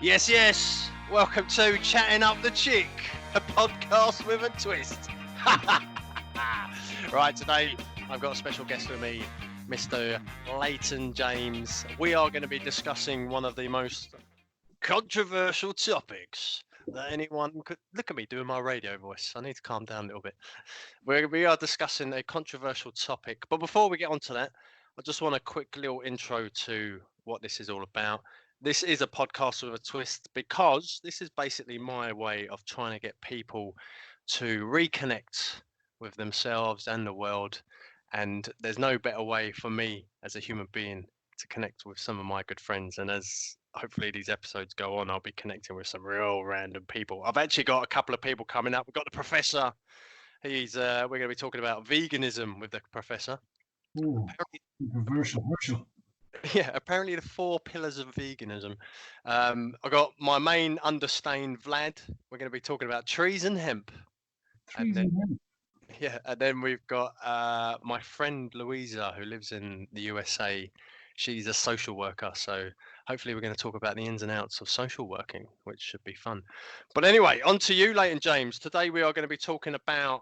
Yes, yes. Welcome to Chatting Up the Chick, a podcast with a twist. Right, today I've got a special guest with me, Mr. Leighton James. We are going to be discussing one of the most controversial topics that anyone could... Look at me doing my radio voice. I need to calm down a little bit. We are discussing a controversial topic. But before we get on to that, I just want a quick little intro to what this is all about. This is a podcast with a twist because this is basically my way of trying to get people to reconnect with themselves and the world. And there's no better way for me as a human being to connect with some of my good friends. And as hopefully these episodes go on, I'll be connecting with some real random people. I've actually got a couple of people coming up. We've got the professor. We're going to be talking about veganism with the professor. Ooh, controversial. Yeah, apparently the 4 pillars of veganism. I got my main understained Vlad. We're going to be talking about trees and hemp. And then we've got my friend Louisa, who lives in the USA. She's a social worker, so hopefully we're going to talk about the ins and outs of social working, which should be fun. But anyway, on to you, Leighton James. Today we are going to be talking about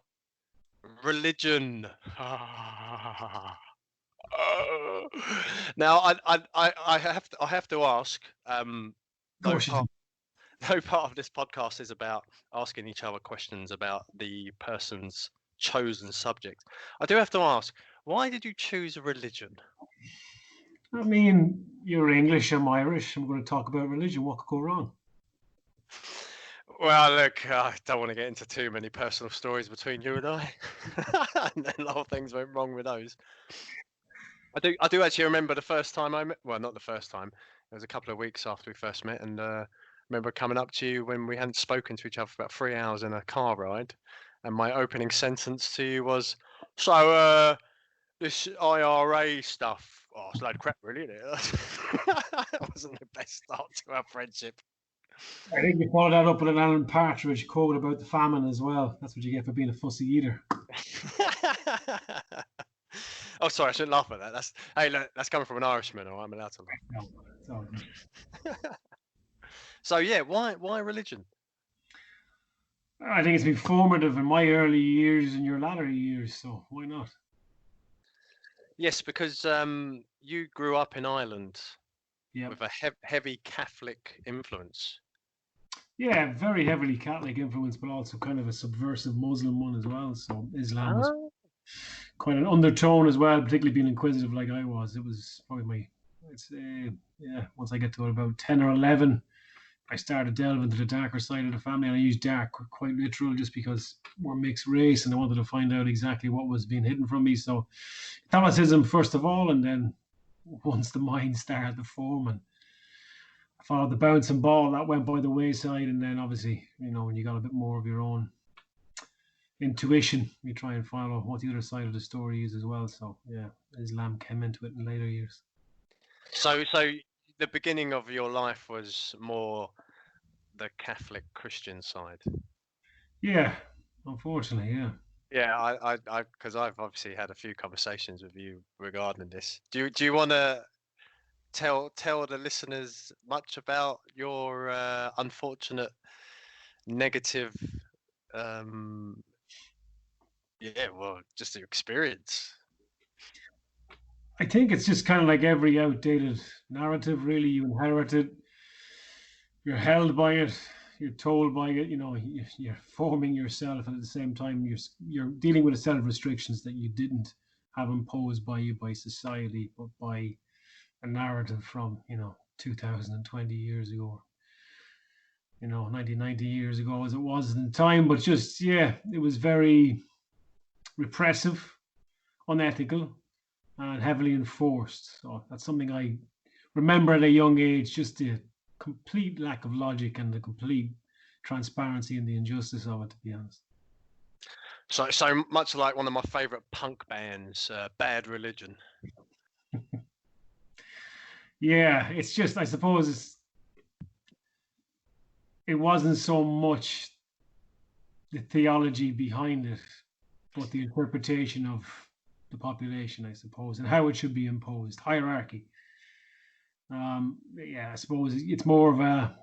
religion. Now, I have to ask. No part of this podcast is about asking each other questions about the person's chosen subject. I do have to ask, why did you choose a religion? I mean, you're English, I'm Irish. I'm going to talk about religion. What could go wrong? Well, look, I don't want to get into too many personal stories between you and I. And then a lot of things went wrong with those. I do actually remember the first time I met. Well, not the first time. It was a couple of weeks after we first met, and remember coming up to you when we hadn't spoken to each other for about 3 hours in a car ride, and my opening sentence to you was, "So, this IRA stuff, oh, it's a load of crap, really, isn't it?" That wasn't the best start to our friendship. I think you followed that up with an Alan Partridge quote about the famine as well. That's what you get for being a fussy eater. Oh, sorry, I shouldn't laugh at that. That's coming from an Irishman, or I'm allowed to laugh. No, So yeah, why religion? I think it's been formative in my early years and your latter years, so why not? Yes, because you grew up in Ireland with a heavy Catholic influence. Yeah, very heavily Catholic influence, but also kind of a subversive Muslim one as well. So Islam was quite an undertone as well, particularly being inquisitive like I was. It was probably once I get to about 10 or 11, I started delving into the darker side of the family, and I used dark quite literal just because we're mixed race and I wanted to find out exactly what was being hidden from me. So Catholicism first of all, and then once the mind started to form and I followed the bouncing ball, that went by the wayside. And then obviously, when you got a bit more of your own intuition, you try and follow what the other side of the story is as well. So yeah, Islam came into it in later years. So the beginning of your life was more the Catholic Christian side. Yeah, unfortunately, yeah. Yeah, I because I've obviously had a few conversations with you regarding this. Do you want to tell the listeners much about your unfortunate negative, just your experience? I think it's just kind of like every outdated narrative, really. You inherit it, you're held by it, you're told by it, you're forming yourself, and at the same time, you're dealing with a set of restrictions that you didn't have imposed by you by society, but by a narrative from 2020 years ago, 1990 years ago, as it was in time. But just it was very repressive, unethical, and heavily enforced. So that's something I remember at a young age, just the complete lack of logic and the complete transparency and the injustice of it, to be honest. So much like one of my favorite punk bands, Bad Religion. Yeah, it's just, I suppose it wasn't so much the theology behind it, but the interpretation of the population, I suppose, and how it should be imposed. Hierarchy. I suppose it's more of a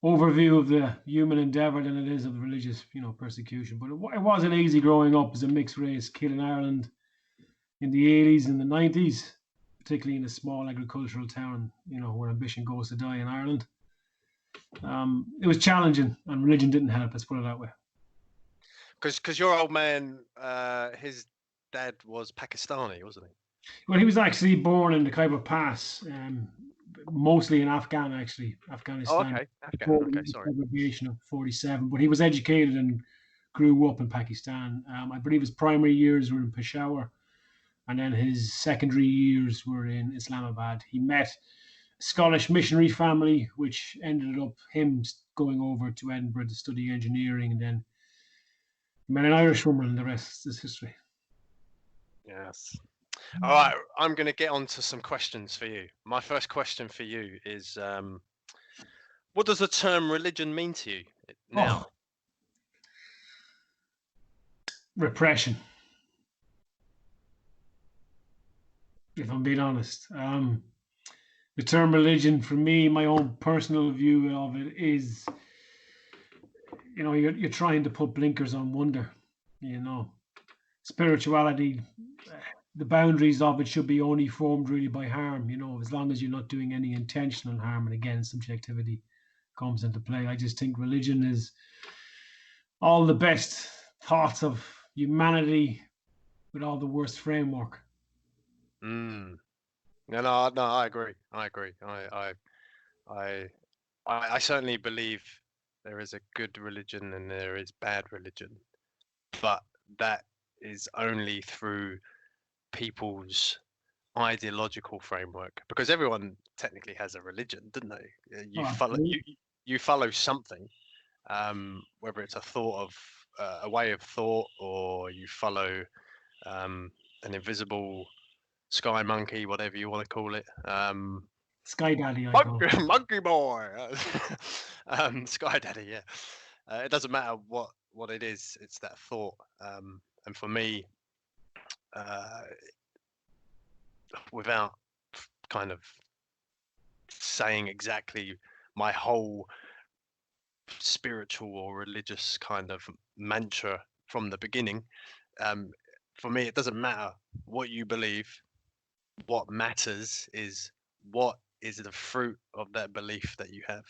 overview of the human endeavour than it is of the religious, persecution. But it wasn't easy growing up as a mixed race kid in Ireland in the 80s and the 90s, particularly in a small agricultural town, where ambition goes to die in Ireland. It was challenging, and religion didn't help. Let's put it that way. Because your old man, his dad was Pakistani, wasn't he? Well, he was actually born in the Khyber Pass, mostly in Afghanistan. Oh, okay. Afghan. Okay, sorry. Segregation of 47, but he was educated and grew up in Pakistan. I believe his primary years were in Peshawar, and then his secondary years were in Islamabad. He met a Scottish missionary family, which ended up him going over to Edinburgh to study engineering, and then he met an Irish woman, and the rest is history. Yes. All right, I'm going to get on to some questions for you. My first question for you is, what does the term religion mean to you now? Repression. If I'm being honest. The term religion, for me, my own personal view of it is, you're trying to put blinkers on wonder, Spirituality, the boundaries of it should be only formed really by harm, as long as you're not doing any intentional harm. And again, subjectivity comes into play. I just think religion is all the best thoughts of humanity with all the worst framework. No, I agree. I certainly believe there is a good religion and there is bad religion, but that is only through people's ideological framework, because everyone technically has a religion, don't they? You follow something, whether it's a thought of a way of thought, or you follow an invisible sky monkey, whatever you want to call it. Sky Daddy, monkey boy. Sky Daddy, yeah. It doesn't matter what it is, it's that thought. And for me, without kind of saying exactly my whole spiritual or religious kind of mantra from the beginning, for me, it doesn't matter what you believe. What matters is what is the fruit of that belief that you have.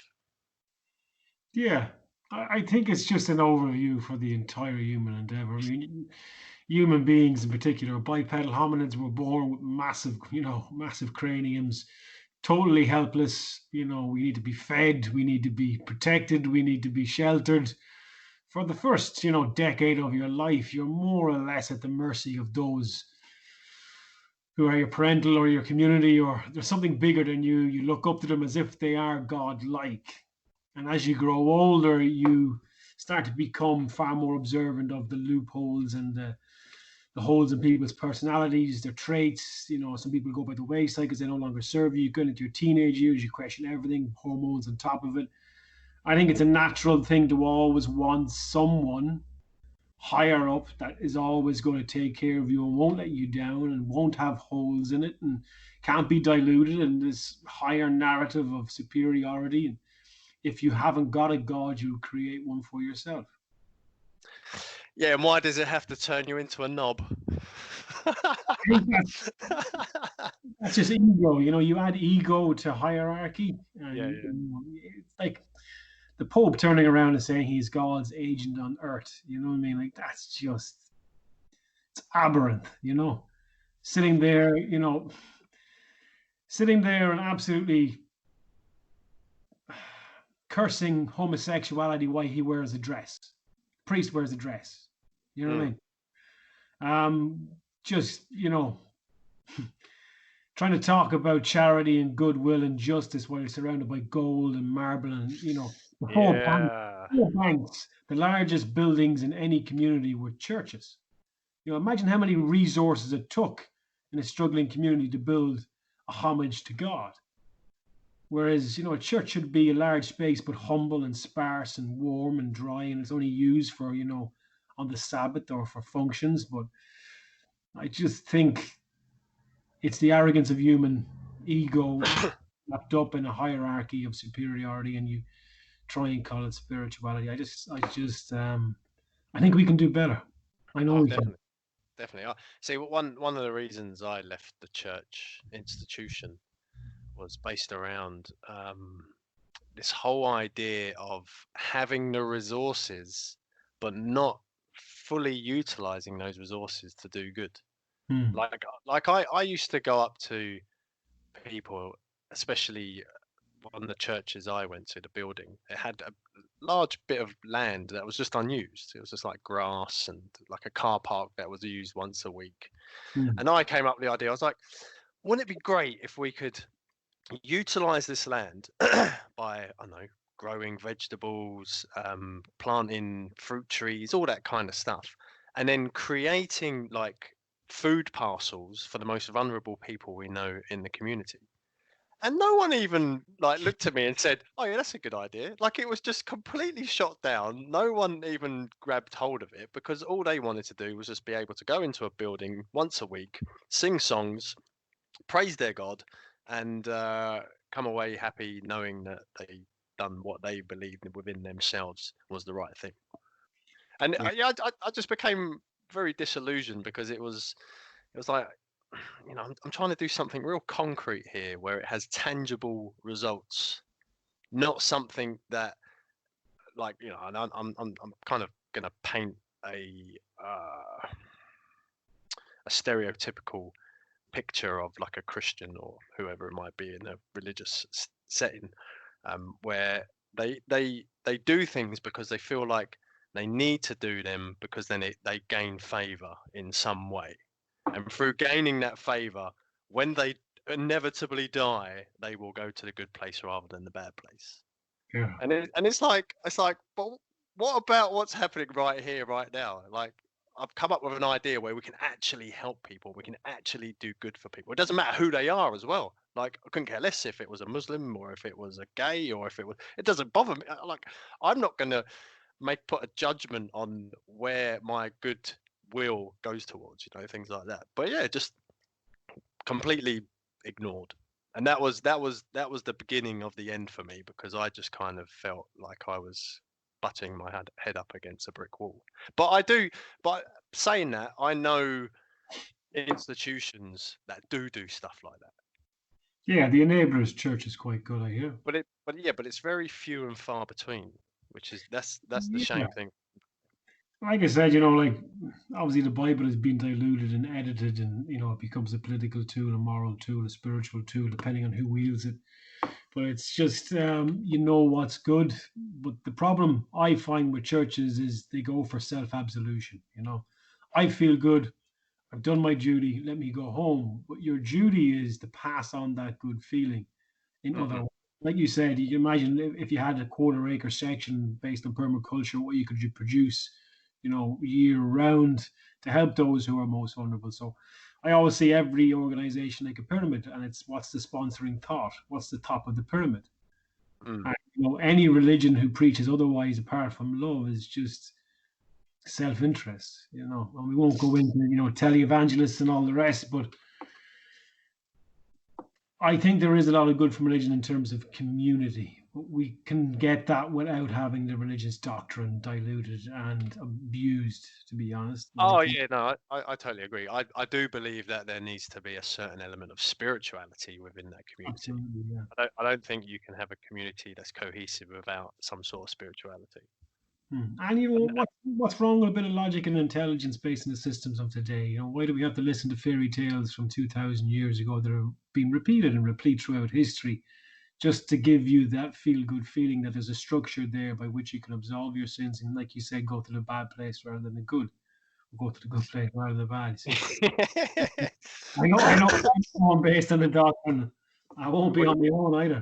Yeah, I think it's just an overview for the entire human endeavor. I mean, human beings in particular, bipedal hominids, were born with massive craniums, totally helpless. We need to be fed, we need to be protected, we need to be sheltered. For the first, decade of your life, you're more or less at the mercy of those who are your parental or your community, or there's something bigger than you. You look up to them as if they are God-like. And as you grow older, you start to become far more observant of the loopholes and the holes in people's personalities, their traits. Some people go by the wayside because they no longer serve you. You get into your teenage years, you question everything, hormones on top of it. I think it's a natural thing to always want someone higher up that is always going to take care of you and won't let you down and won't have holes in it and can't be diluted in this higher narrative of superiority. And if you haven't got a God, you'll create one for yourself. Yeah, and why does it have to turn you into a knob? That's just ego. You add ego to hierarchy. And it's like the Pope turning around and saying he's God's agent on earth. You know what I mean? Like, that's just, it's aberrant, sitting there and absolutely cursing homosexuality while he wears a dress. Priest wears a dress. You know what I mean? Just, trying to talk about charity and goodwill and justice while you're surrounded by gold and marble and, the whole banks, the largest buildings in any community were churches. Imagine how many resources it took in a struggling community to build a homage to God. Whereas, a church should be a large space, but humble and sparse and warm and dry, and it's only used for, on the Sabbath or for functions. But I just think it's the arrogance of human ego wrapped up in a hierarchy of superiority, and you try and call it spirituality. I think we can do better. I know Oh, we can. definitely. See, one of the reasons I left the church institution was based around this whole idea of having the resources, but not fully utilizing those resources to do good. Hmm. Like I used to go up to people, especially one of the churches I went to, the building, it had a large bit of land that was just unused. It was just like grass and like a car park that was used once a week. Hmm. And I came up with the idea, I was like, wouldn't it be great if we could utilize this land by, I don't know, growing vegetables, planting fruit trees, all that kind of stuff, and then creating like food parcels for the most vulnerable people we know in the community. And no one even like looked at me and said, "Oh yeah, that's a good idea." Like it was just completely shot down. No one even grabbed hold of it because all they wanted to do was just be able to go into a building once a week, sing songs, praise their God, and come away happy knowing that they done what they believed within themselves was the right thing. And Yeah. I just became very disillusioned because it was like, I'm trying to do something real concrete here where it has tangible results, not something that like, and I'm kind of gonna paint a stereotypical picture of like a Christian or whoever it might be in a religious setting, where they do things because they feel like they need to do them because then they gain favor in some way, and through gaining that favor, when they inevitably die, they will go to the good place rather than the bad place. Yeah. And it's like, but what about what's happening right here, right now? Like I've come up with an idea where we can actually help people. We can actually do good for people. It doesn't matter who they are as well. Like I couldn't care less if it was a Muslim or if it was a gay or if it was. It doesn't bother me. Like I'm not gonna put a judgment on where my good will goes towards. Things like that. But yeah, just completely ignored. And that was the beginning of the end for me because I just kind of felt like I was butting my head up against a brick wall. But saying that, I know institutions that do stuff like that. Yeah, the Enablers Church is quite good, I hear. But it's very few and far between, which is that's the Yeah. shame thing. Like I said, like obviously the Bible has been diluted and edited, and it becomes a political tool, a moral tool, a spiritual tool, depending on who wields it. But it's just what's good. But the problem I find with churches is they go for self-absolution. I feel good. I've done my duty. Let me go home. But your duty is to pass on that good feeling in Hmm. other, like you said, you can imagine if you had a quarter acre section based on permaculture, what you could produce, year round to help those who are most vulnerable. So I always see every organization like a pyramid, and it's what's the sponsoring thought? What's the top of the pyramid? Mm. And, any religion who preaches otherwise apart from love is just self-interest, and we won't go into, televangelists and all the rest, but I think there is a lot of good from religion in terms of community. But we can get that without having the religious doctrine diluted and abused, to be honest. And I Oh think yeah, no, I totally agree. I do believe that there needs to be a certain element of spirituality within that community. absolutely, yeah. I don't think you can have a community that's cohesive without some sort of spirituality. And And, what's wrong with a bit of logic and intelligence based in the systems of today? Why do we have to listen to fairy tales from 2,000 years ago that are being repeated and replete throughout history, just to give you that feel good feeling that there's a structure there by which you can absolve your sins and, like you said, go to the bad place rather than the good, or go to the good place rather than the bad. See, I know, I'm based on the doctrine. I won't be Well, on my own either.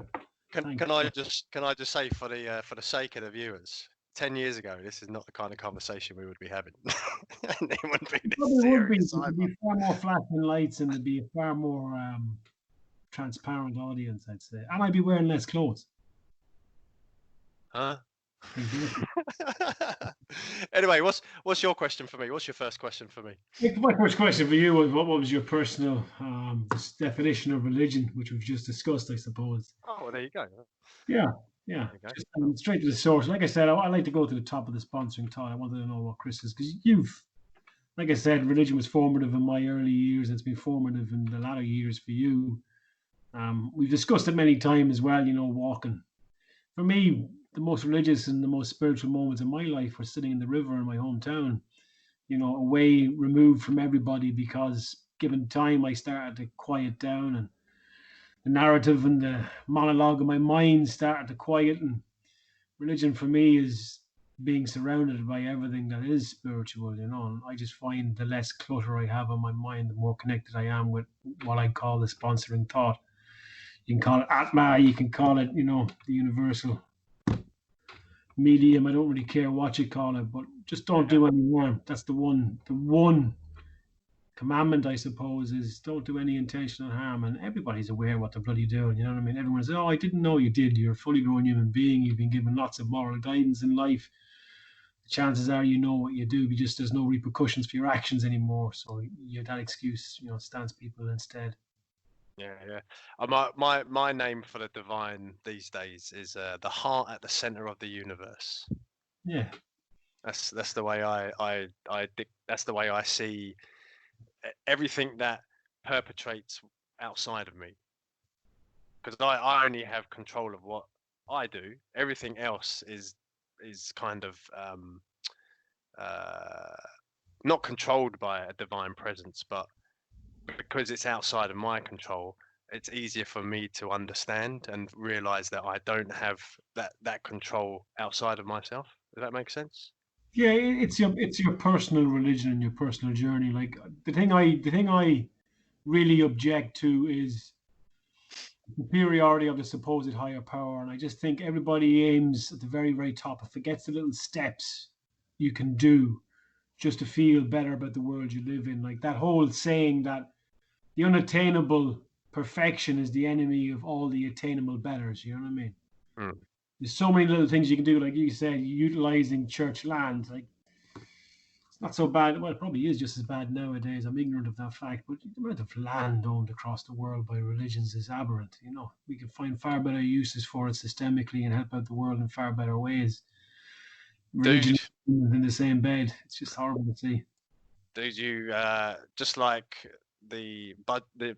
can Thank can I you. just say for the sake of the viewers, 10 years ago, this is not the kind of conversation we would be having, and it wouldn't be It this probably would be. serious There'd either. be far more flashing lights and there'd be a far more transparent audience, I'd say. And I'd be wearing less clothes. Huh? Exactly. Anyway, what's your question for me? What's your first question for me? My first question for you was, what was your personal definition of religion, which we've just discussed, I suppose. Oh, well, there you go. Yeah. Yeah, There you go. just straight to the source. Like I said, I like to go to the top of the sponsoring thought. I wanted to know what Chris is, because like I said, religion was formative in my early years, and it's been formative in the latter years for you. We've discussed it many times as well. Walking. For me, the most religious and the most spiritual moments in my life were sitting in the river in my hometown. Away, removed from everybody, because given time, I started to quiet down, and the narrative and the monologue of my mind started to quieten. Religion for me is being surrounded by everything that is spiritual, and I just find the less clutter I have on my mind, the more connected I am with what I call the sponsoring thought. You can call it Atma, you can call it, the universal medium. I don't really care what you call it, but just don't do any harm. That's the one commandment, I suppose, is don't do any intentional harm. And everybody's aware what they're bloody doing. You know what I mean? Everyone says, "Oh, I didn't know you did. You're a fully grown human being. You've been given lots of moral guidance in life. The chances are you know what you do. Just there's no repercussions for your actions anymore. So that excuse, stands people instead." Yeah. My name for the divine these days is the heart at the center of the universe. Yeah. That's the way that's the way I see everything that perpetrates outside of me. Because I only have control of what I do. Everything else is kind of not controlled by a divine presence, but because it's outside of my control, it's easier for me to understand and realize that I don't have that control outside of myself. Does that make sense? Yeah, it's your personal religion and your personal journey. Like the thing I really object to is the superiority of the supposed higher power, and I just think everybody aims at the very, very top and forgets the little steps you can do just to feel better about the world you live in. Like that whole saying that the unattainable perfection is the enemy of all the attainable betters. You know what I mean? Mm. There's so many little things you can do, like you said, utilizing church land. Like it's not so bad. Well, it probably is just as bad nowadays. I'm ignorant of that fact, but the amount of land owned across the world by religions is aberrant. We can find far better uses for it systemically and help out the world in far better ways. Religion Dude, in the same bed. It's just horrible to see. you just like the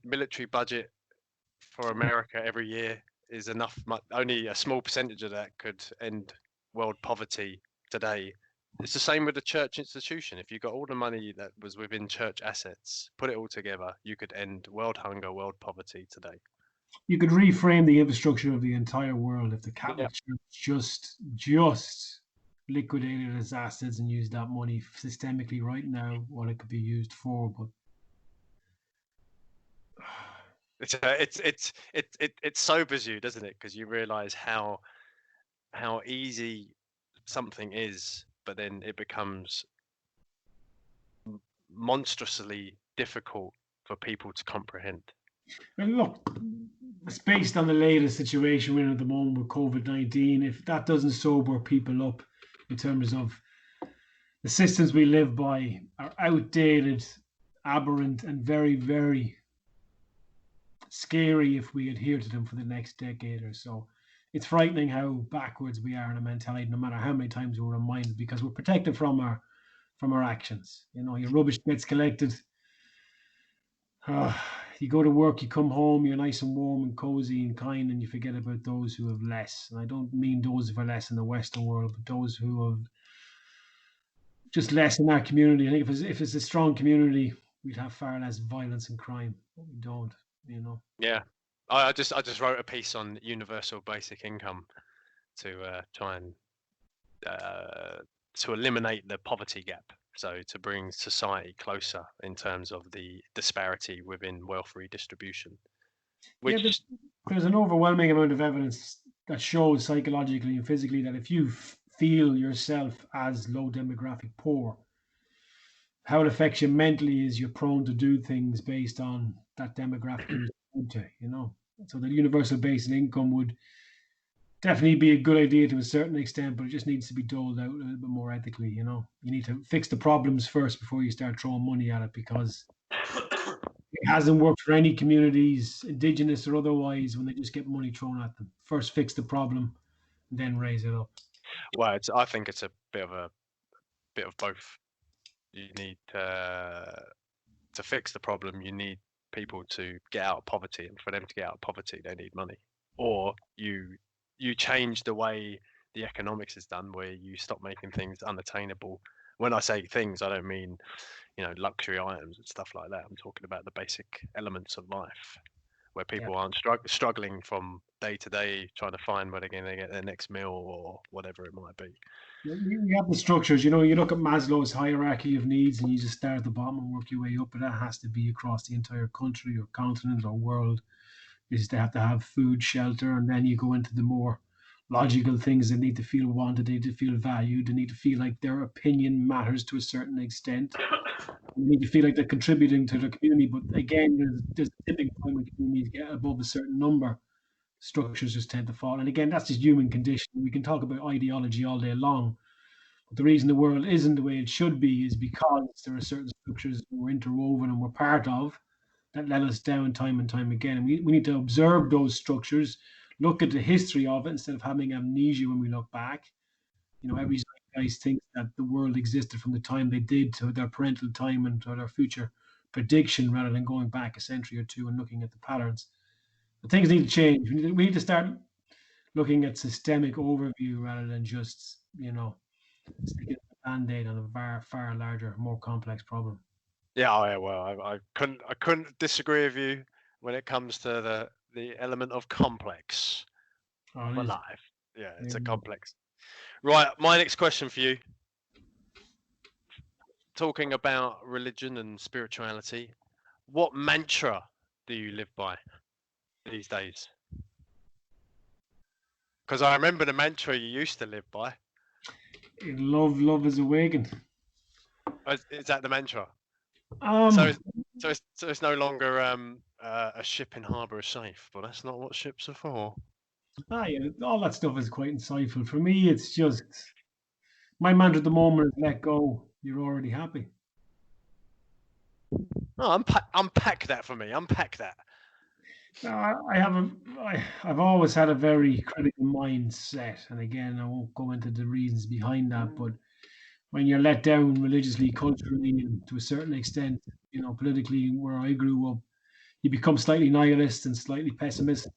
military budget for America every year is enough. Only a small percentage of that could end world poverty today. It's the same with the church institution. If you got all the money that was within church assets, put it all together, you could end world hunger, world poverty today. You could reframe the infrastructure of the entire world if the Yeah. Catholic Church just liquidated its assets and used that money systemically right now, what it could be used for. But It sobers you, doesn't it? Because you realize how easy something is, but then it becomes monstrously difficult for people to comprehend. and look, it's based on the latest situation we're in at the moment with COVID-19. If that doesn't sober people up in terms of the systems we live by are outdated, aberrant, and very, very scary if we adhere to them for the next decade or so. It's frightening how backwards we are in a mentality, no matter how many times we're reminded, because we're protected from our actions. Your rubbish gets collected. You go to work, you come home, you're nice and warm and cozy and kind, and you forget about those who have less. And I don't mean those who have less in the Western world, but those who have just less in our community. I think if it's a strong community, we'd have far less violence and crime, but we don't. Yeah, I just wrote a piece on universal basic income to try and to eliminate the poverty gap. So to bring society closer in terms of the disparity within wealth redistribution. Yeah, Which there's an overwhelming amount of evidence that shows psychologically and physically that if you feel yourself as low demographic poor, how it affects you mentally is you're prone to do things based on that demographic you're into. So the universal basic income would definitely be a good idea to a certain extent, but it just needs to be doled out a little bit more ethically. You need to fix the problems first before you start throwing money at it, because it hasn't worked for any communities, indigenous or otherwise, when they just get money thrown at them. First, fix the problem, then raise it up. Well, I think it's a bit of both. You need to fix the problem. You need people to get out of poverty, and for them to get out of poverty, they need money. Or you change the way the economics is done, where you stop making things unattainable. When I say things, I don't mean luxury items and stuff like that. I'm talking about the basic elements of life, where people aren't struggling from day to day, trying to find where they're going to get their next meal or whatever it might be. You have the structures, you look at Maslow's hierarchy of needs and you just start at the bottom and work your way up, but that has to be across the entire country or continent or world. Is they have to have food, shelter, and then you go into the more logical things. They need to feel wanted, they need to feel valued, they need to feel like their opinion matters to a certain extent. They need to feel like they're contributing to the community. But again, there's a tipping point when communities get above a certain number, structures just tend to fall. And again, that's just human condition. We can talk about ideology all day long. But the reason the world isn't the way it should be is because there are certain structures we're interwoven and we're part of that let us down time and time again. And we need to observe those structures, look at the history of it instead of having amnesia when we look back. Every zeitgeist thinks that the world existed from the time they did to their parental time and to their future prediction rather than going back a century or two and looking at the patterns. But things need to change. We need to start looking at systemic overview rather than just, sticking a band-aid on a far larger, more complex problem. Yeah, well, I couldn't disagree with you when it comes to the element of complex for life. Yeah, it's a complex. Right, my next question for you. Talking about religion and spirituality, what mantra do you live by these days? Because I remember the mantra you used to live by. Love is awakened. Is that the mantra? So it's no longer a ship in harbour is safe, but that's not what ships are for. Yeah, all that stuff is quite insightful. For me, it's just my mantra at the moment is let go. You're already happy. Oh, unpack that for me. Unpack that. I've always had a very critical mindset, and again, I won't go into the reasons behind that. But when you're let down religiously, culturally, and to a certain extent, politically, where I grew up, you become slightly nihilist and slightly pessimist,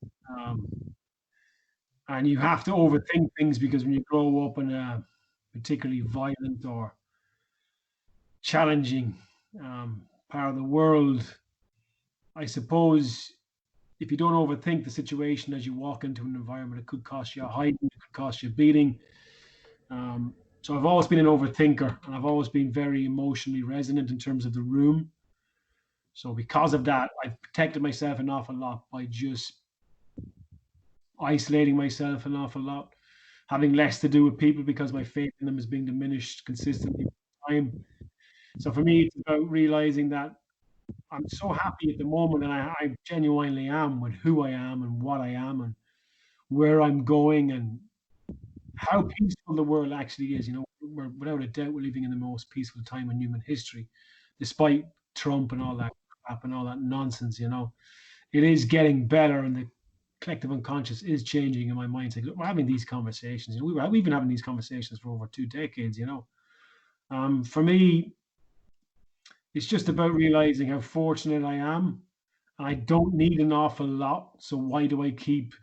and you have to overthink things because when you grow up in a particularly violent or challenging part of the world, I suppose if you don't overthink the situation as you walk into an environment, it could cost you a hiding, it could cost you a beating. So I've always been an overthinker, and I've always been very emotionally resonant in terms of the room. So because of that, I've protected myself an awful lot by just isolating myself an awful lot, having less to do with people because my faith in them is being diminished consistently with time. So for me, it's about realizing that I'm so happy at the moment, and I genuinely am with who I am and what I am and where I'm going and how peaceful the world actually is. Without a doubt, we're living in the most peaceful time in human history, despite Trump and all that crap and all that nonsense. It is getting better, and the collective unconscious is changing in my mind. Like, we're having these conversations. We've been having these conversations for over 2 decades. For me, it's just about realizing how fortunate I am. I don't need an awful lot, so why do I keep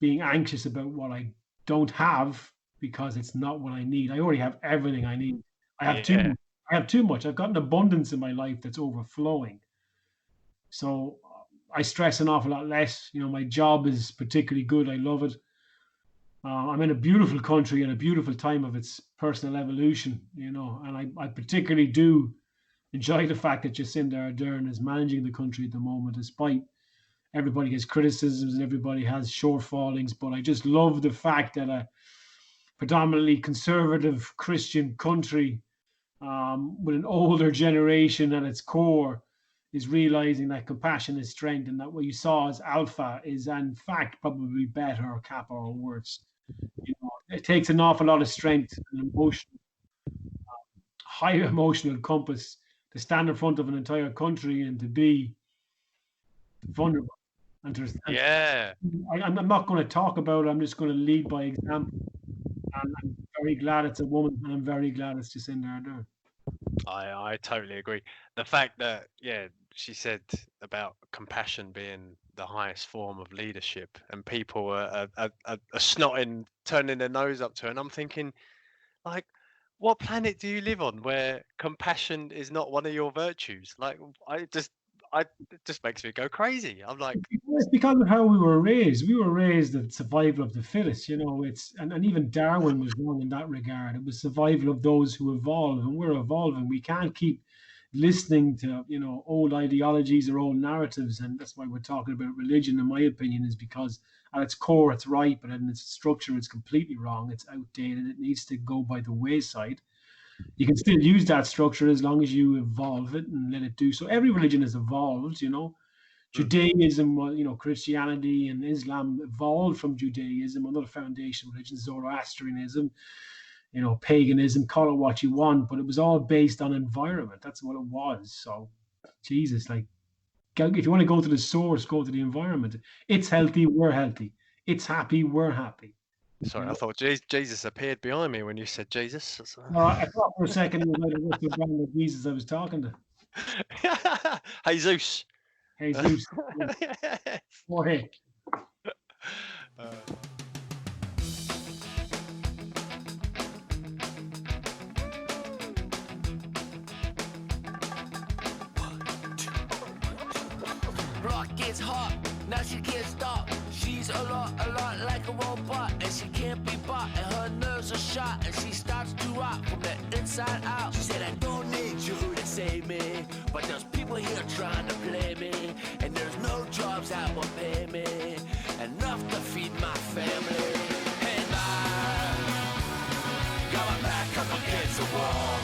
being anxious about what I don't have? Because it's not what I need. I already have everything I need. I have too much. I've got an abundance in my life that's overflowing. So I stress an awful lot less. My job is particularly good. I love it. I'm in a beautiful country and a beautiful time of its personal evolution, and I particularly do enjoy the fact that Jacinda Ardern is managing the country at the moment, despite everybody has criticisms and everybody has shortfallings. But I just love the fact that a predominantly conservative Christian country with an older generation at its core is realizing that compassion is strength, and that what you saw as alpha is in fact probably better or kappa or worse. It takes an awful lot of strength and emotion, high emotional compass to stand in front of an entire country and to be vulnerable. I'm not going to talk about it. I'm just going to lead by example. And I'm very glad it's a woman, and I'm very glad it's Jacinda Ardern. I totally agree. The fact that, yeah, she said about compassion being the highest form of leadership, and people are snotting, turning their nose up to her, and I'm thinking, like, what planet do you live on where compassion is not one of your virtues? Like, it just makes me go crazy. I'm like, It's because of how we were raised. We were raised that survival of the fittest, and even Darwin was wrong in that regard. It was survival of those who evolve, and we're evolving. We can't keep listening to, old ideologies or old narratives, and that's why we're talking about religion, in my opinion, is because at its core it's right, but in its structure it's completely wrong. It's outdated. It needs to go by the wayside. You can still use that structure as long as you evolve it and let it do so. Every religion has evolved. mm, Judaism, Christianity and Islam evolved from Judaism, another foundation religion, Zoroastrianism, paganism, call it what you want, but it was all based on environment. That's what it was. So, Jesus, like, if you want to go to the source, go to the environment. It's healthy, we're healthy. It's happy, we're happy. sorry, I thought Jesus appeared behind me when you said Jesus. I thought for a second it was like a Russell Brand of Jesus I was talking to. Jesus. Jesus. Jorge. Rock gets hot, now she can't stop. She's a lot like a robot, and she can't be bought, and her nerves are shot, and she starts to rot from the inside out. She said, I don't need you to save me, but there's people here trying to play me, and there's no jobs that will pay me enough to feed my family. And I got my back up against the wall,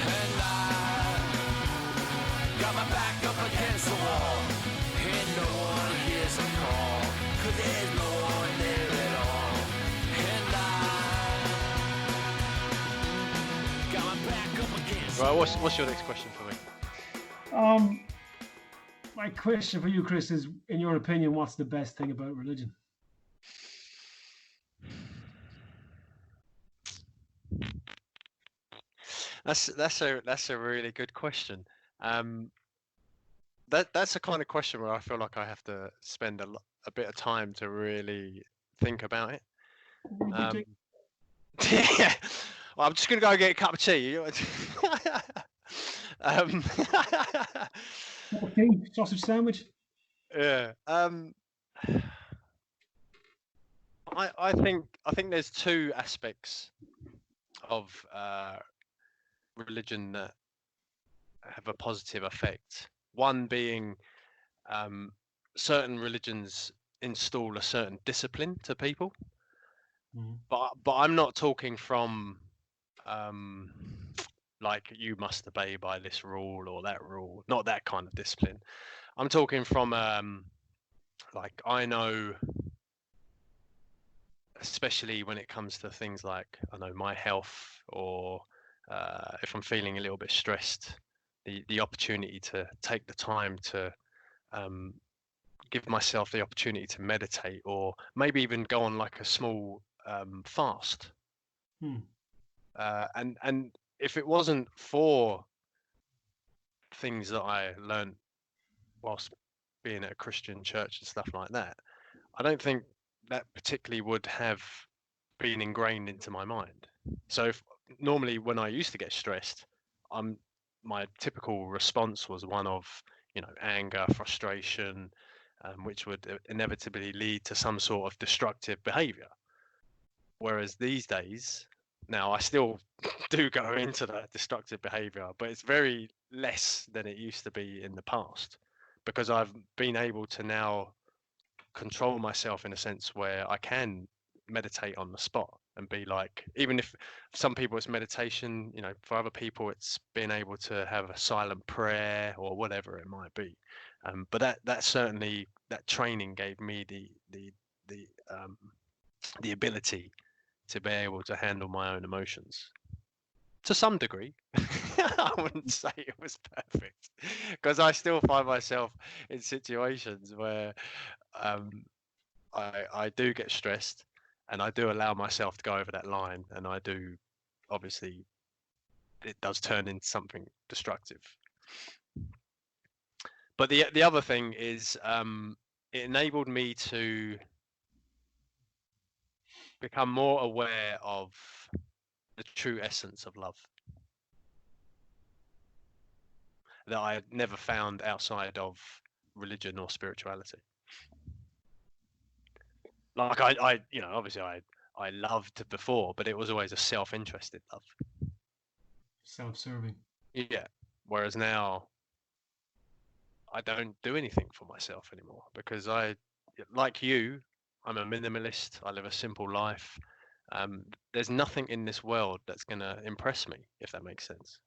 and I got my back up against the wall. And no one hears a call, 'cause there's no one there at all. And I got my back up against Right, the what's wall. your next question for me? My question for you, Chris, is: in your opinion, what's the best thing about religion? That's a really good question. That's the kind of question where I feel like I have to spend a bit of time to really think about it. Yeah. Well, I'm just gonna go get a cup of tea. um, Okay, sausage sandwich. yeah. I think there's two aspects of religion that have a positive effect. One being certain religions install a certain discipline to people, but I'm not talking from like you must obey by this rule or that rule, not that kind of discipline. I'm talking from like, I know, especially when it comes to things like, I know, my health, or if I'm feeling a little bit stressed, the opportunity to take the time to give myself the opportunity to meditate, or maybe even go on like a small fast. And if it wasn't for things that I learned whilst being at a Christian church and stuff like that, I don't think that particularly would have been ingrained into my mind. So normally when I used to get stressed, my typical response was one of, anger, frustration, which would inevitably lead to some sort of destructive behavior. Whereas these days, now I still do go into that destructive behavior, but it's very less than it used to be in the past, because I've been able to now control myself in a sense where I can meditate on the spot and be like, even if some people it's meditation, for other people it's being able to have a silent prayer or whatever it might be. But that certainly, that training gave me the ability to be able to handle my own emotions to some degree. I wouldn't say it was perfect, because I still find myself in situations where I do get stressed, and I do allow myself to go over that line, and I do, obviously, it does turn into something destructive. But the other thing is, it enabled me to become more aware of the true essence of love that I had never found outside of religion or spirituality. Like I obviously I loved before, but it was always a self-interested love. Self-serving. Yeah. Whereas now I don't do anything for myself anymore because like you, I'm a minimalist. I live a simple life. There's nothing in this world that's going to impress me, if that makes sense.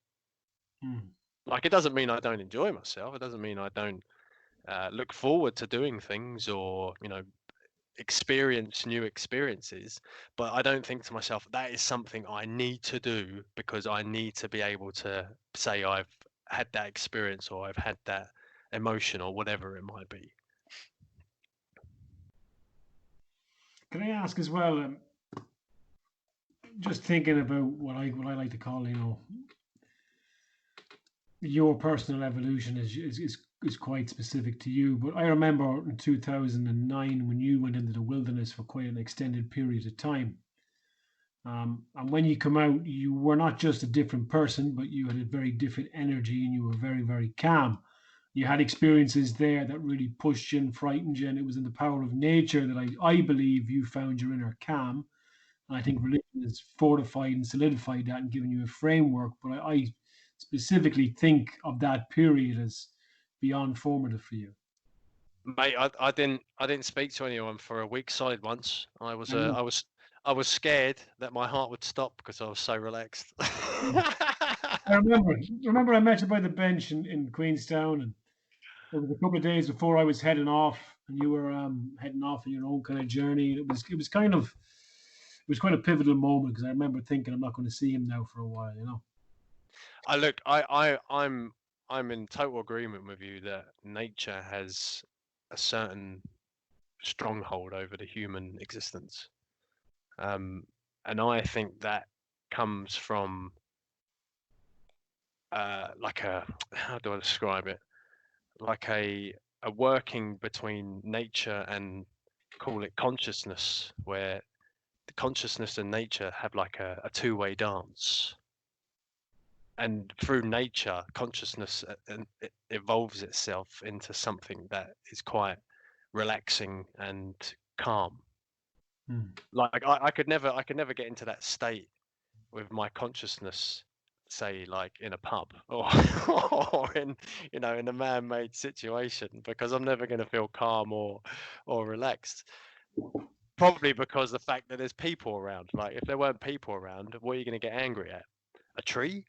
Like, it doesn't mean I don't enjoy myself. It doesn't mean I don't look forward to doing things or, experience new experiences. But I don't think to myself, that is something I need to do because I need to be able to say I've had that experience or I've had that emotion or whatever it might be. Can I ask as well, just thinking about what I like to call, your personal evolution is quite specific to you. But I remember in 2009 when you went into the wilderness for quite an extended period of time. And when you come out, you were not just a different person, but you had a very different energy and you were very, very calm. You had experiences there that really pushed you and frightened you, and it was in the power of nature that I believe you found your inner calm. And I think religion has fortified and solidified that and given you a framework. But I specifically think of that period as beyond formative for you. Mate, I didn't speak to anyone for a week solid once. I was Mm. I was scared that my heart would stop because I was so relaxed. I remember I met you by the bench in Queenstown, and it was a couple of days before I was heading off, and you were heading off on your own kind of journey. It was quite a pivotal moment because I remember thinking I'm not going to see him now for a while. I'm in total agreement with you that nature has a certain stronghold over the human existence. And I think that comes from like how do I describe it? Like a working between nature and, call it, consciousness, where the consciousness and nature have like a two-way dance. And through nature, consciousness it evolves itself into something that is quite relaxing and calm. Like I could never get into that state with my consciousness, say like in a pub or or in in a man-made situation, because I'm never going to feel calm or relaxed. Probably because the fact that there's people around. Like, if there weren't people around, what are you going to get angry at? A tree?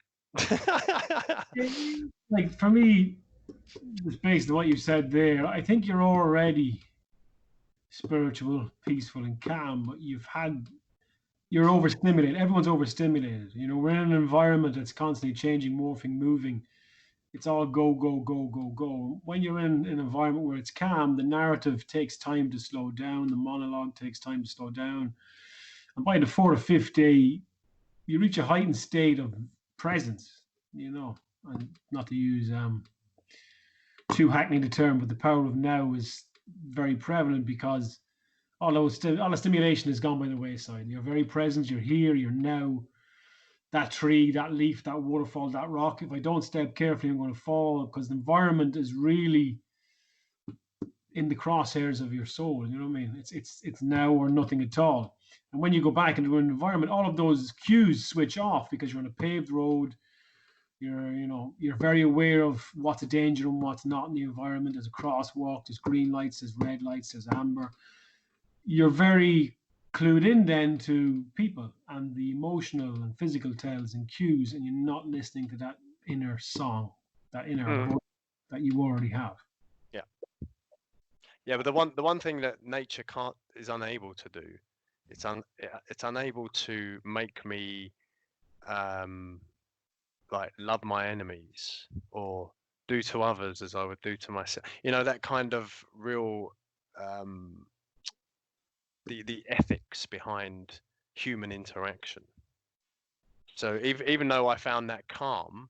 Like, for me, just based on what you said there, I think you're already spiritual, peaceful, and calm, but you're overstimulated. Everyone's overstimulated. We're in an environment that's constantly changing, morphing, moving. It's all go, go, go, go, go. When you're in an environment where it's calm, the narrative takes time to slow down. The monologue takes time to slow down. And by the fourth or fifth day, you reach a heightened state of presence, and not to use too hackneyed a term, but the power of now is very prevalent because all the stimulation has gone by the wayside. You're very present, you're here, you're now. That tree, that leaf, that waterfall, that rock. If I don't step carefully, I'm going to fall, because the environment is really in the crosshairs of your soul. You know what I mean? It's now or nothing at all. And when you go back into an environment, all of those cues switch off because you're on a paved road. You're very aware of what's a danger and what's not in the environment. There's a crosswalk, there's green lights, there's red lights, there's amber. You're very clued in then to people and the emotional and physical tells and cues, and you're not listening to that inner song, that inner voice that you already have. Yeah, but the one thing that nature is unable to do, it's unable to make me like love my enemies or do to others as I would do to myself. That kind of real the ethics behind human interaction. So even though I found that calm,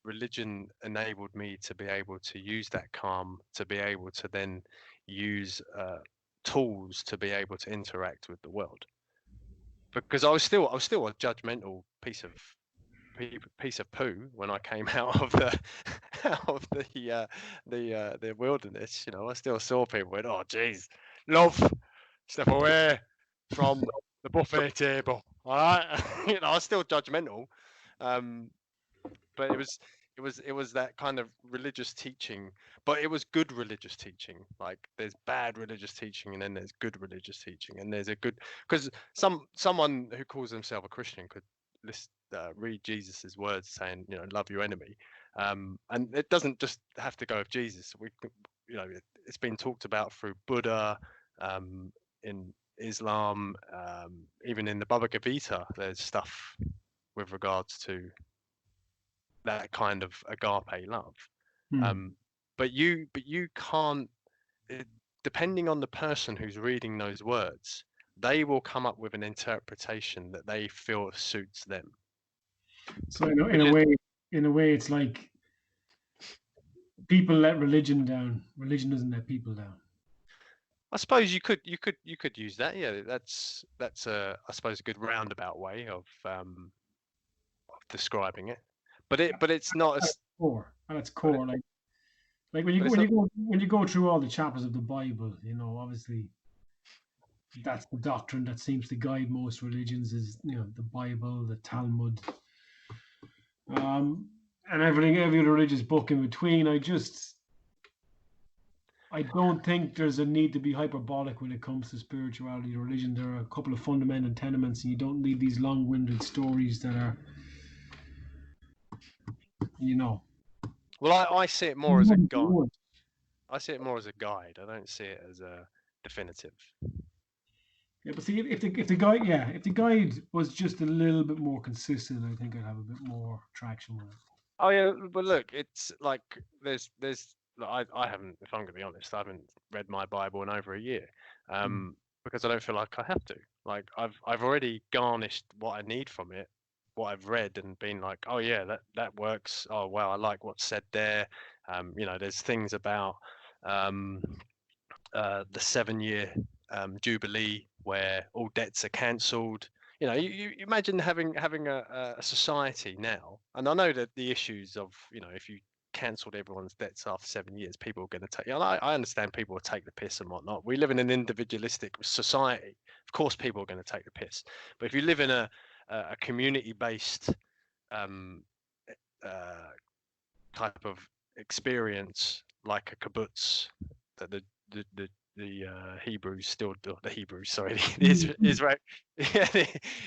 religion enabled me to be able to use that calm, to be able to then use tools to be able to interact with the world. Because I was still a judgmental piece of poo when I came out of the wilderness. You know, I still saw people went, "Oh, geez, love, step away from the buffet table." All right, you know, I was still judgmental, but it was that kind of religious teaching, but it was good religious teaching. Like there's bad religious teaching, and then there's good religious teaching, and there's a good, because someone who calls themselves a Christian could read Jesus's words saying, you know, love your enemy, and it doesn't just have to go with Jesus. You know, it's been talked about through Buddha, in Islam, even in the Bhagavad Gita. There's stuff with regards to that kind of agape love. But you can't, depending on the person who's reading those words, they will come up with an interpretation that they feel suits them. So in a way, it's like people let religion down. Religion doesn't let people down. I suppose you could use that. Yeah, that's I suppose a good roundabout way of describing it. But it's not as core. At its core, like when you go through all the chapters of the Bible, you know, obviously that's the doctrine that seems to guide most religions, is, you know, the Bible, the Talmud, and every religious book in between. I don't think there's a need to be hyperbolic when it comes to spirituality or religion. There are a couple of fundamental tenements, and you don't need these long-winded stories that are, you know. Well, I see it more as a guide. I see it more as a guide. I don't see it as a definitive. Yeah, but see, if the guide was just a little bit more consistent, I think I'd have a bit more traction with it. Oh yeah, but look, it's like there's I haven't, if I'm going to be honest, I haven't read my Bible in over a year, because I don't feel like I have to. Like I've already garnished what I need from it, what I've read, and been like, oh yeah, that works. Oh wow, I like what's said there. You know, there's things about the 7-year jubilee where all debts are cancelled. You know, you imagine having a society now, and I know that the issues of, you know, if you cancelled everyone's debts after 7 years, people are going to take, you know, I understand people will take the piss and whatnot. We live in an individualistic society. Of course people are going to take the piss, but if you live in a community-based type of experience, like a kibbutz that the Hebrews still do, the Hebrews, sorry, the Israel, yeah,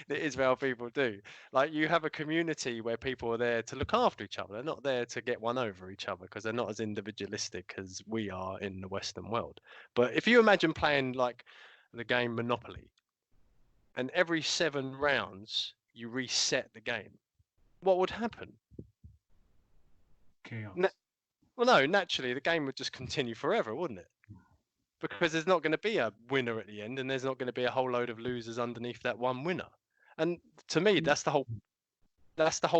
the Israel people do. Like, you have a community where people are there to look after each other. They're not there to get one over each other, because they're not as individualistic as we are in the Western world. But if you imagine playing like the game Monopoly, and every 7 rounds you reset the game, what would happen? Chaos. Well, no, naturally the game would just continue forever, wouldn't it? Because there's not going to be a winner at the end, and there's not going to be a whole load of losers underneath that one winner. And to me, that's the whole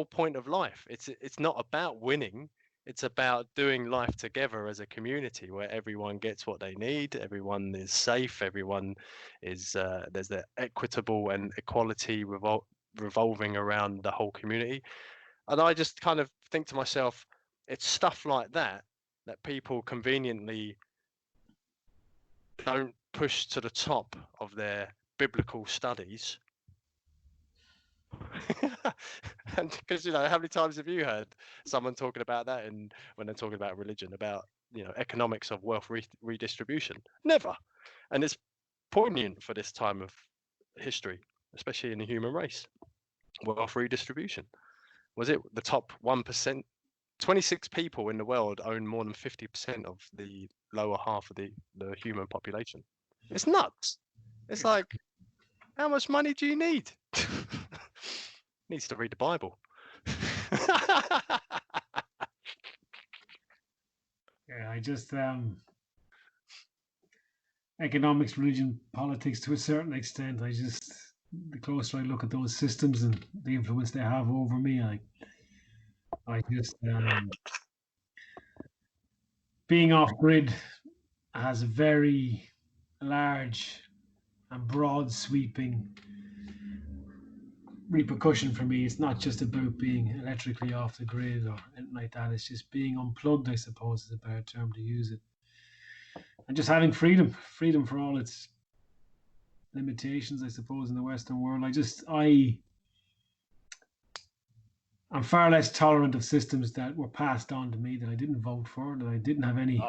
point of life. It's not about winning. It's about doing life together as a community where everyone gets what they need, everyone is safe, everyone is there's the equitable and equality revolving around the whole community. And I just kind of think to myself, it's stuff like that people conveniently don't push to the top of their biblical studies. And because, you know, how many times have you heard someone talking about that, and when they're talking about religion, about, you know, economics of wealth redistribution? Never. And it's poignant for this time of history, especially in the human race. Wealth redistribution. Was it the top 1%? 26 people in the world own more than 50% of the lower half of the human population. It's nuts. It's like, how much money do you need? Needs to read the Bible. Yeah, I just economics, religion, politics to a certain extent. The closer I look at those systems and the influence they have over me, I just, being off grid has a very large and broad sweeping repercussion for me. It's not just about being electrically off the grid or anything like that. It's just being unplugged, I suppose, is a better term to use it. And just having freedom for all its limitations, I suppose, in the Western world. I'm far less tolerant of systems that were passed on to me that I didn't vote for, that I didn't have any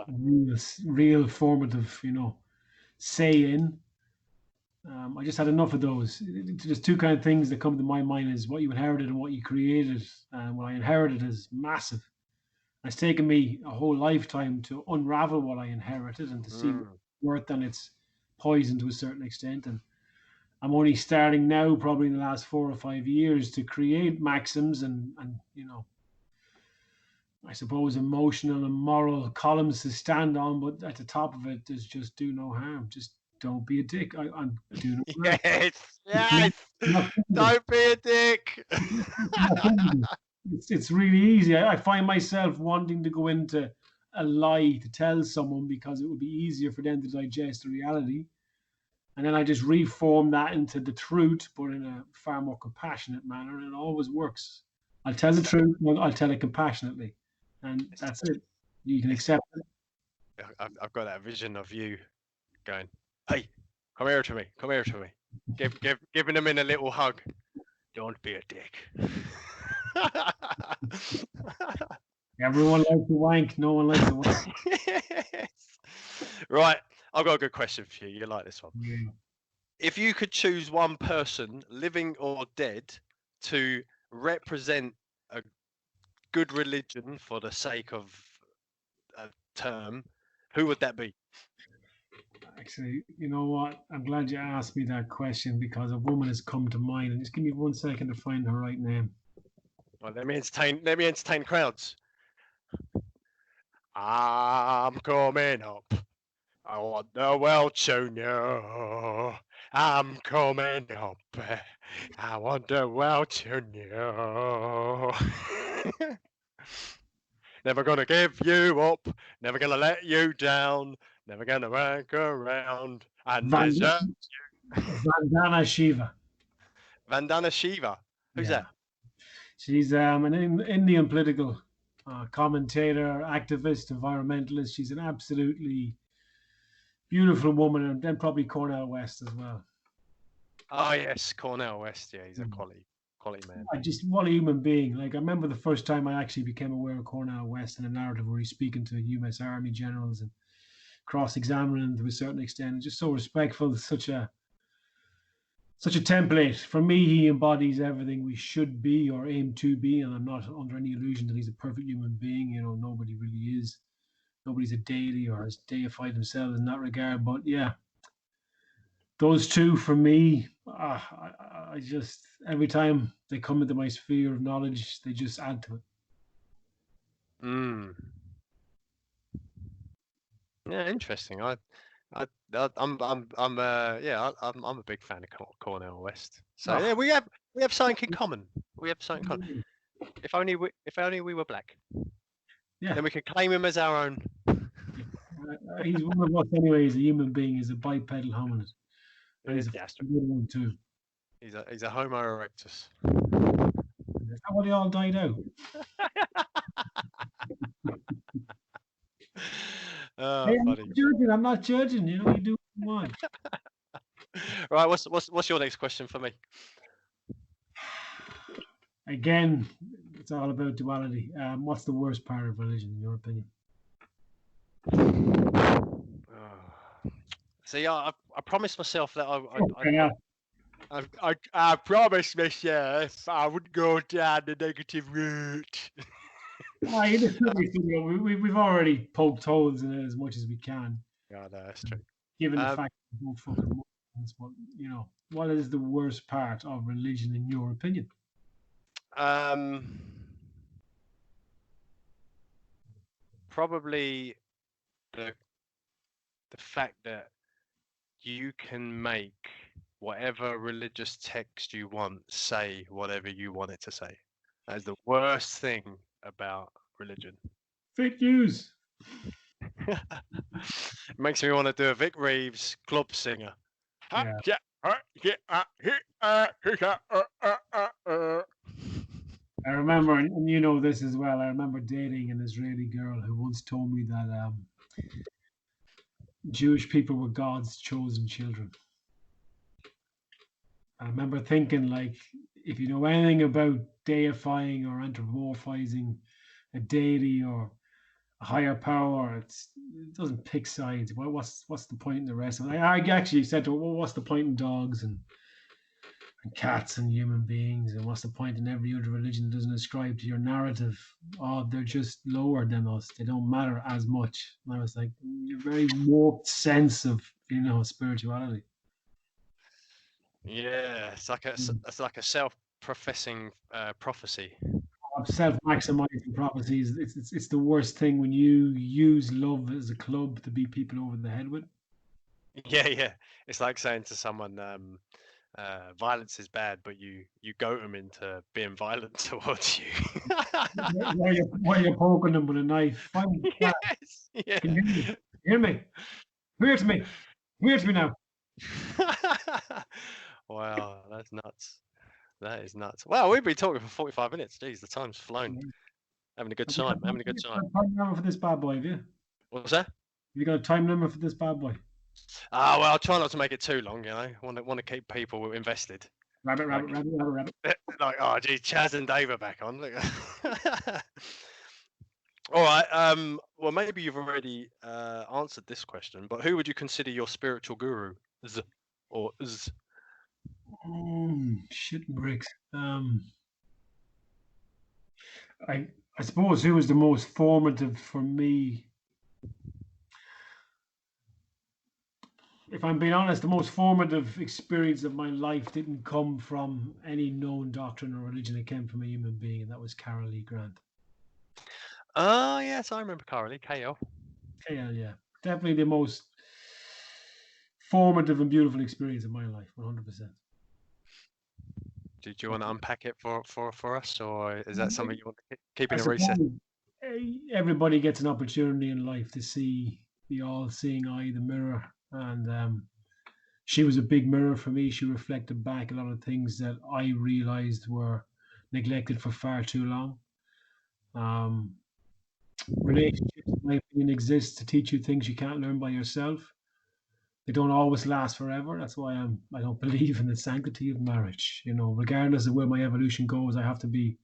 real formative, say in. I just had enough of those. There's two kind of things that come to my mind: is what you inherited and what you created. And what I inherited is massive. It's taken me a whole lifetime to unravel what I inherited and to see worth and its poison to a certain extent. And I'm only starting now, probably in the last 4 or 5 years, to create maxims and I suppose emotional and moral columns to stand on. But at the top of it, there's just do no harm. Just don't be a dick. I'm doing yes. Don't be a dick. It's really easy. I find myself wanting to go into a lie to tell someone because it would be easier for them to digest the reality. And then I just reform that into the truth, but in a far more compassionate manner. And it always works. I'll tell the truth, I'll tell it compassionately. And that's it. You can accept it. I've got that vision of you going, hey, come here to me. Giving him in a little hug. Don't be a dick. Everyone likes to wank. No one likes to wank. Right. I've got a good question for you. You like this one? Yeah. If you could choose one person, living or dead, to represent a good religion for the sake of a term, who would that be? Actually, you know what? I'm glad you asked me that question because a woman has come to mind. And just give me 1 second to find her right name. Well, let me entertain crowds. I'm coming up. I want the world to know. I'm coming up. I want the world to know. Never gonna give you up. Never gonna let you down. Never gonna work around and desert you. Vandana Shiva. Vandana Shiva. Who's that? She's an Indian political commentator, activist, environmentalist. She's an absolutely beautiful woman, and then probably Cornell West as well. Oh yes, Cornell West. Yeah, he's a quality man. What a human being. Like, I remember the first time I actually became aware of Cornell West in a narrative where he's speaking to US Army generals and cross-examining them to a certain extent. And just so respectful, such a template. For me, he embodies everything we should be or aim to be, and I'm not under any illusion that he's a perfect human being. Nobody really is. Nobody's a deity or has deified themselves in that regard. But yeah, those two for me, I just, every time they come into my sphere of knowledge, they just add to it. Yeah, interesting. I'm a big fan of Cornell West. So yeah, we have something in common. If only we were black. Yeah. Then we could claim him as our own. He's one of us anyway. He's a human being. He's a bipedal hominid. And he's a good one too. He's a Homo erectus. Is that why they all died out? Hey, I'm not judging. You do what you want. Right. What's your next question for me? Again, it's all about duality. What's the worst part of religion, in your opinion? See, I promised myself that I promised myself I would go down the negative route. We've already poked holes in it as much as we can. Yeah, no, that's true. Given the fact that no fucking Muslims, but what is the worst part of religion in your opinion? Probably the fact that you can make whatever religious text you want say whatever you want it to say. That is the worst thing about religion. Fake news. It makes me want to do a Vic Reeves club singer. Yeah. I remember, and you know this as well. I remember dating an Israeli girl who once told me that Jewish people were God's chosen children. I remember thinking, like, if you know anything about deifying or anthropomorphizing a deity or a higher power, it doesn't pick sides. What's the point in the rest of it? I actually said to her, well, what's the point in dogs and cats and human beings, and what's the point in every other religion that doesn't ascribe to your narrative? Oh, they're just lower than us. They don't matter as much. And I was like, you're very warped sense of spirituality. Yeah, it's like a self-professing prophecy. Self-maximizing prophecies. It's the worst thing when you use love as a club to beat people over the head with. Yeah. It's like saying to someone, violence is bad, but you goat them into being violent towards you. While you're poking them with a knife. Yes. Yeah. Can you hear me? Hear to me. Hear to me now. Wow, that's nuts. That is nuts. Wow, we've been talking for 45 minutes. Jeez, the time's flown. Having a good time. Having a good time. Time number for this bad boy, have you? What was that? You got a time number for this bad boy? Well, I'll try not to make it too long. You know, want to keep people invested. Rabbit. Like, oh, geez, Chaz and Dave are back on. Look. All right. Well, maybe you've already answered this question, but who would you consider your spiritual guru? Shit and bricks. I suppose who was the most formative for me? If I'm being honest, the most formative experience of my life didn't come from any known doctrine or religion. It came from a human being, and that was Carol Lee Grant. Yes, I remember Carol Lee, KL. KL, yeah. Definitely the most formative and beautiful experience of my life, 100%. Do you want to unpack it for us, or is that something you want to keep in a recess? Everybody gets an opportunity in life to see the all-seeing eye, the mirror, and she was a big mirror for me. She reflected back a lot of things that I realized were neglected for far too long. Relationships, in my opinion, exist to teach you things you can't learn by yourself. They don't always last forever. That's why I don't believe in the sanctity of marriage. You know, regardless of where my evolution goes, I have to be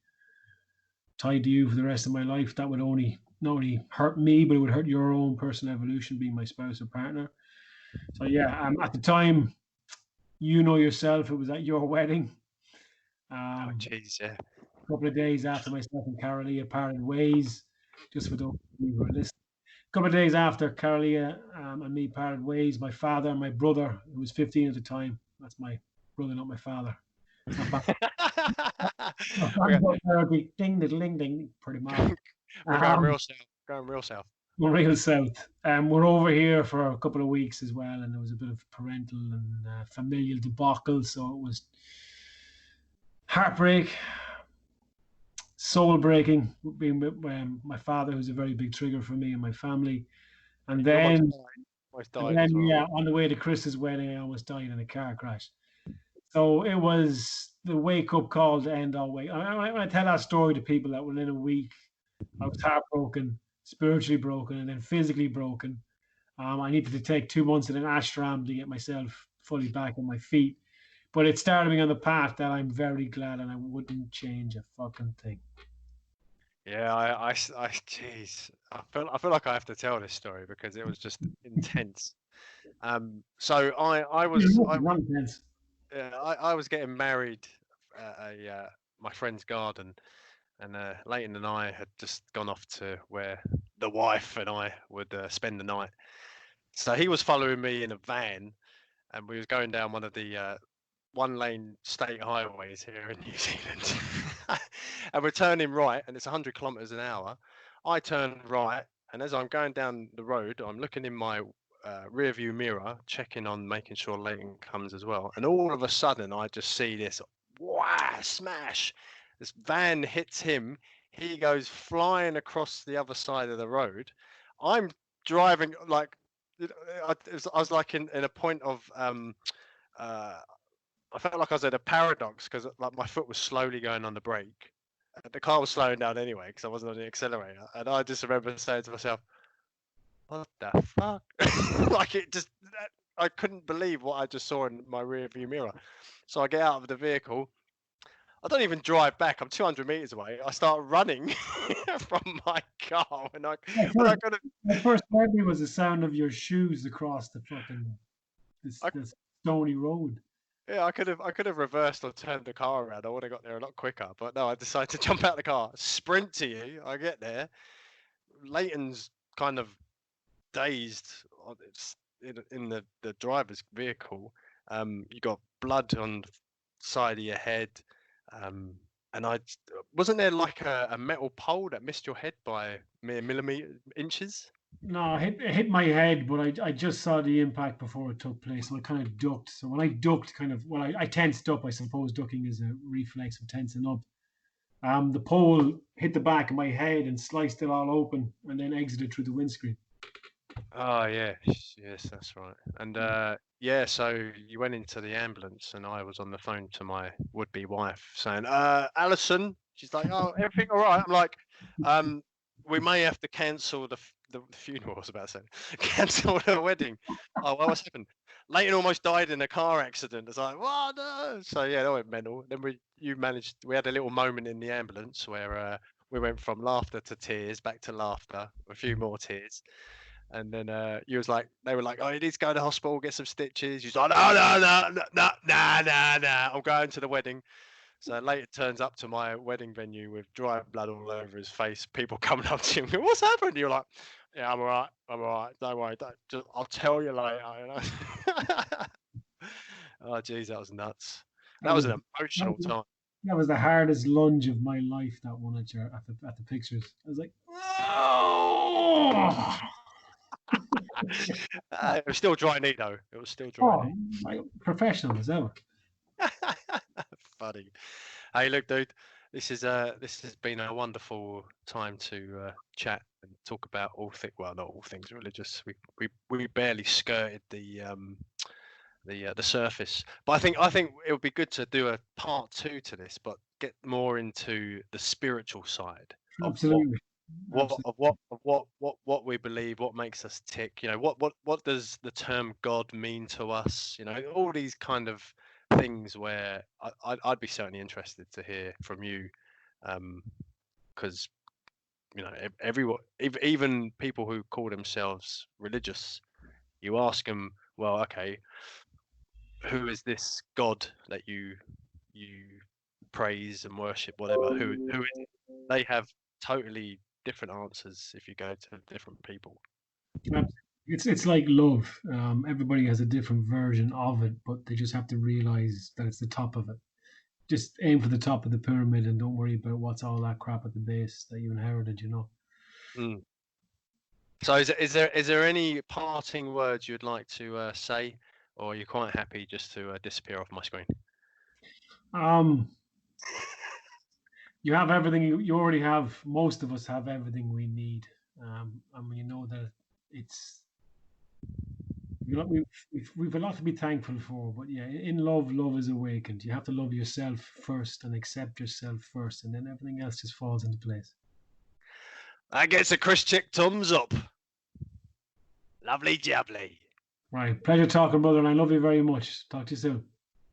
tied to you for the rest of my life. That would only not only hurt me, but it would hurt your own personal evolution, being my spouse or partner. So yeah, at the time, you know yourself, it was at your wedding. Oh, jeez, yeah. A couple of days after myself and Carolia parted ways, just for those who were listening. A couple of days after Carolia and me parted ways, my father and my brother, who was 15 at the time, that's my brother, not my father. Ding, ding, ding, pretty much. We're going real south. We're real south. We're over here for a couple of weeks as well, and there was a bit of parental and familial debacle, so it was heartbreak, soul breaking, being with my father, who's a very big trigger for me and my family. And then, on the way to Chris's wedding, I almost died in a car crash. So it was the wake-up call to end all way. I tell that story to people that within a week, I was heartbroken, spiritually broken, and then physically broken. I needed to take 2 months in an ashram to get myself fully back on my feet. But it started me on the path that I'm very glad, and I wouldn't change a fucking thing. Yeah, geez, I feel like I have to tell this story because it was just intense. So I was getting married at my friend's garden, and Leighton and I had just gone off to where the wife and I would spend the night. So he was following me in a van, and we was going down one of the one-lane state highways here in New Zealand. And we're turning right, and it's 100 kilometers an hour. I turn right, and as I'm going down the road, I'm looking in my rear view mirror, checking on, making sure Leighton comes as well. And all of a sudden, I just see this smash. This van hits him. He goes flying across the other side of the road. I'm driving like I was like in a point of I felt like I was at a paradox because like my foot was slowly going on the brake. The car was slowing down anyway because I wasn't on the accelerator, and I just remember saying to myself, "What the fuck?" Like it just, I couldn't believe what I just saw in my rear view mirror. So I get out of the vehicle. I don't even drive back. I'm 200 meters away. I start running from my car when I could have. My first memory was the sound of your shoes across the fucking this stony road. Yeah, I could have reversed or turned the car around. I would have got there a lot quicker. But no, I decided to jump out of the car, sprint to you. I get there. Leighton's kind of dazed in the driver's vehicle. You got blood on the side of your head. And wasn't there like a metal pole that missed your head by mere inches? No, it hit my head, but I just saw the impact before it took place, and I kind of ducked. So when I ducked, I tensed up. I suppose ducking is a reflex of tensing up. The pole hit the back of my head and sliced it all open, and then exited through the windscreen. Oh yes, that's right. And yeah, so you went into the ambulance, and I was on the phone to my would-be wife saying, Alison. She's like, "Oh, everything all right?" I'm like, "We may have to cancel the funeral." I was about to say, cancel the wedding. Oh, well, what's happened? Leighton almost died in a car accident. It's like, what? No. So yeah, that went mental. Then we had a little moment in the ambulance where we went from laughter to tears, back to laughter, a few more tears. And then they were like, "Oh, you need to go to the hospital, get some stitches." She's like, no, I'm going to the wedding. So later turns up to my wedding venue with dry blood all over his face. People coming up to him, "What's happened?" You're like, "Yeah, I'm all right. Don't worry. I'll tell you later." You know? Oh, geez, that was nuts. That was an emotional time. That was the hardest lunge of my life. That one at the pictures. I was like, oh. It was still dry knee though. It was still dry knee. Professional as ever. Funny. Hey, look, dude. This has been a wonderful time to chat and talk about all things. Well, not all things religious. We barely skirted the surface. But I think it would be good to do a part 2 to this, but get more into the spiritual side. Absolutely. What we believe, what makes us tick. You know, what does the term God mean to us? You know, all these kind of things where I'd be certainly interested to hear from you, because you know, everyone, even people who call themselves religious, you ask them, well, okay, who is this God that you praise and worship, whatever? Who is it? They have totally different answers if you go to different people. It's like love. Everybody has a different version of it, but they just have to realize that it's the top of it. Just aim for the top of the pyramid and don't worry about what's all that crap at the base that you inherited, you know. So is there any parting words you'd like to say, or are you quite happy just to disappear off my screen? You have everything. You already have. Most of us have everything we need. And you know that it's. We've a lot to be thankful for, but yeah, in love is awakened. You have to love yourself first and accept yourself first, and then everything else just falls into place. That gets a Chris Chick thumbs up. Lovely jubbly. Right, pleasure talking, brother, and I love you very much. Talk to you soon.